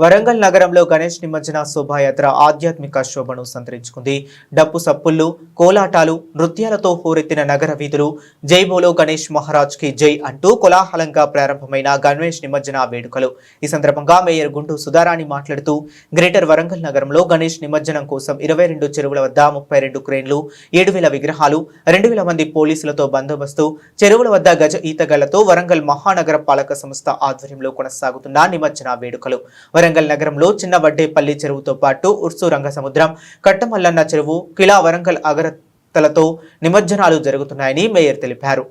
వరంగల్ నగరంలో గణేష్ నిమజ్జన శోభాయాత్ర ఆధ్యాత్మిక శోభను సంతరించుకుంది. డప్పు సప్పుళ్లు, కోలాటాలు, నృత్యాలతో హోరెత్తిన నగర వీధులు జై బోలో గణేష్ మహారాజ్ కి జై అంటూ కోలాహలంగా ప్రారంభమైన గణేష్ నిమజ్జన వేడుకలు. ఈ సందర్భంగా మేయర్ గుంటూ సుధారాణి మాట్లాడుతూ గ్రేటర్ వరంగల్ నగరంలో గణేష్ నిమజ్జనం కోసం 22 చెరువుల వద్ద 32 క్రేన్లు, 7,000 విగ్రహాలు, 2,000 మంది పోలీసులతో బందోబస్తు, చెరువుల వద్ద గజ ఈతగాళ్లతో వరంగల్ మహానగర పాలక సంస్థ ఆధ్వర్యంలో కొనసాగుతున్న నిమజ్జన వేడుకలు. వరంగల్ నగరంలో చిన్న వడ్డేపల్లి చెరువుతో పాటు ఉర్సు రంగసముద్రం, కట్టమల్లన్న చెరువు, కిలా వరంగల్ అగరత్తలతో నిమజ్జనాలు జరుగుతున్నాయని మేయర్ తెలిపారు.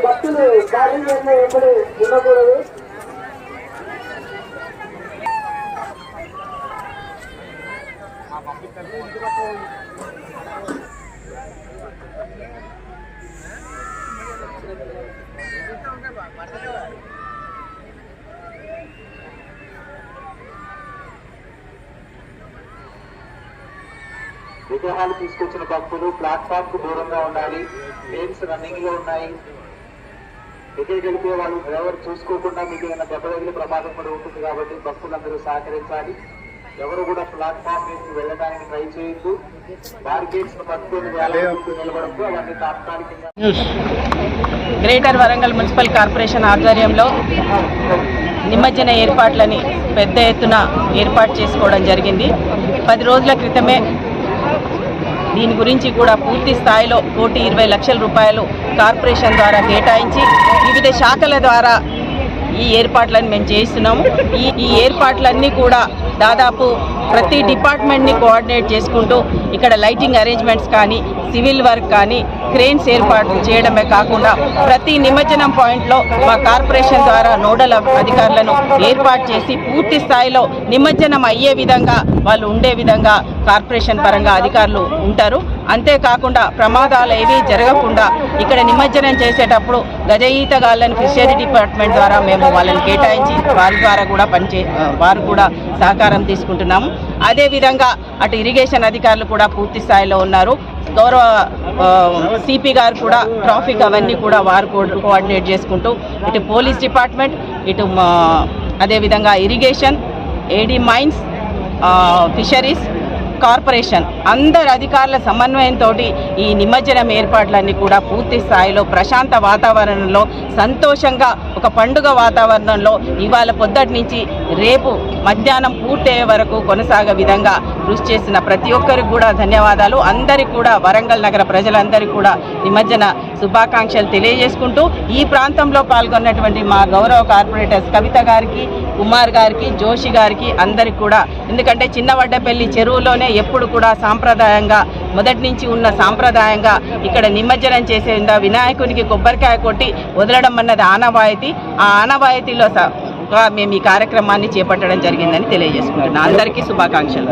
భక్తులు బాధ్యతగా ఎప్పుడు ఉండకూడదు. విగ్రహాలు తీసుకొచ్చిన భక్తులు ప్లాట్ఫామ్ కు దూరంగా ఉండాలి. ట్రైన్స్ రన్నింగ్ లో ఉన్నాయి. ఎక్కడికి వెళ్తే వాళ్ళు డ్రైవర్ చూసుకోకుండా మీకు ఏమైనా దెబ్బ తగిలి ప్రమాదం కూడా ఉంటుంది కాబట్టి భక్తులందరూ సహకరించాలి. ఎవరు కూడా ప్లాట్ఫామ్ నుంచి వెళ్ళడానికి ట్రై చేయొద్దు. బార్గేట్స్ పట్టుకొని నిలబడద్దు. అవన్నీ తాత్కాలికంగా. గ్రేటర్ వరంగల్ మున్సిపల్ కార్పొరేషన్ ఆధ్వర్యంలో నిమజ్జన ఏర్పాట్లని పెద్ద ఎత్తున ఏర్పాటు చేసుకోవడం జరిగింది. 10 రోజుల క్రితమే దీని గురించి కూడా పూర్తి స్థాయిలో 1,20,00,000 రూపాయలు కార్పొరేషన్ ద్వారా కేటాయించి వివిధ శాఖల ద్వారా ఈ ఏర్పాట్లను మేము చేస్తున్నాము. ఈ ఏర్పాట్లన్నీ కూడా దాదాపు ప్రతి డిపార్ట్మెంట్ని కోఆర్డినేట్ చేసుకుంటూ ఇక్కడ లైటింగ్ అరేంజ్మెంట్స్ కానీ, సివిల్ వర్క్ కానీ, క్రేన్స్ ఏర్పాటు చేయడమే కాకుండా ప్రతి నిమజ్జనం పాయింట్లో మా కార్పొరేషన్ ద్వారా నోడల్ అధికారులను ఏర్పాటు చేసి పూర్తి స్థాయిలో నిమజ్జనం అయ్యే విధంగా వాళ్ళు ఉండే విధంగా కార్పొరేషన్ పరంగా అధికారులు ఉంటారు. అంతేకాకుండా ప్రమాదాలు ఏవీ జరగకుండా ఇక్కడ నిమజ్జనం చేసేటప్పుడు గజ ఈతగాళ్ళని ఫిషరీ డిపార్ట్మెంట్ ద్వారా మేము వాళ్ళని కేటాయించి వారి ద్వారా కూడా వారు కూడా సహకారం తీసుకుంటున్నాము. అదేవిధంగా అటు ఇరిగేషన్ అధికారులు కూడా పూర్తి స్థాయిలో ఉన్నారు. గౌరవ సిపి గారు కూడా ట్రాఫిక్ అవన్నీ కూడా వారు కోఆర్డినేట్ చేసుకుంటూ ఇటు పోలీస్ డిపార్ట్మెంట్, ఇటు అదేవిధంగా irrigation, AD mines, fisheries, corporation అందరు అధికారుల సమన్వయంతో ఈ నిమజ్జనం ఏర్పాట్లన్నీ కూడా పూర్తి స్థాయిలో ప్రశాంత వాతావరణంలో సంతోషంగా ఒక పండుగ వాతావరణంలో ఇవాళ పొద్దుటి నుంచి రేపు మధ్యాహ్నం పూర్తయ్యే వరకు కొనసాగే విధంగా కృషి చేసిన ప్రతి ఒక్కరికి కూడా ధన్యవాదాలు. అందరికీ కూడా వరంగల్ నగర ప్రజలందరికీ కూడా నిమజ్జన శుభాకాంక్షలు తెలియజేసుకుంటూ ఈ ప్రాంతంలో పాల్గొన్నటువంటి మా గౌరవ కార్పొరేటర్స్ కవిత గారికి, కుమార్ గారికి, జోషి గారికి అందరికి కూడా, ఎందుకంటే చిన్న వడ్డపల్లి చెరువులోనే ఎప్పుడు కూడా సాంప్రదాయంగా మొదటి నుంచి ఉన్న సాంప్రదాయంగా ఇక్కడ నిమజ్జనం చేసే వినాయకునికి కొబ్బరికాయ కొట్టి వదలడం అన్నది ఆనవాయితీ. ఆ ఆనవాయితీలో మేము ఈ కార్యక్రమాన్ని చేపట్టడం జరిగిందని తెలియజేసుకుంటున్నాం. అందరికీ శుభాకాంక్షలు.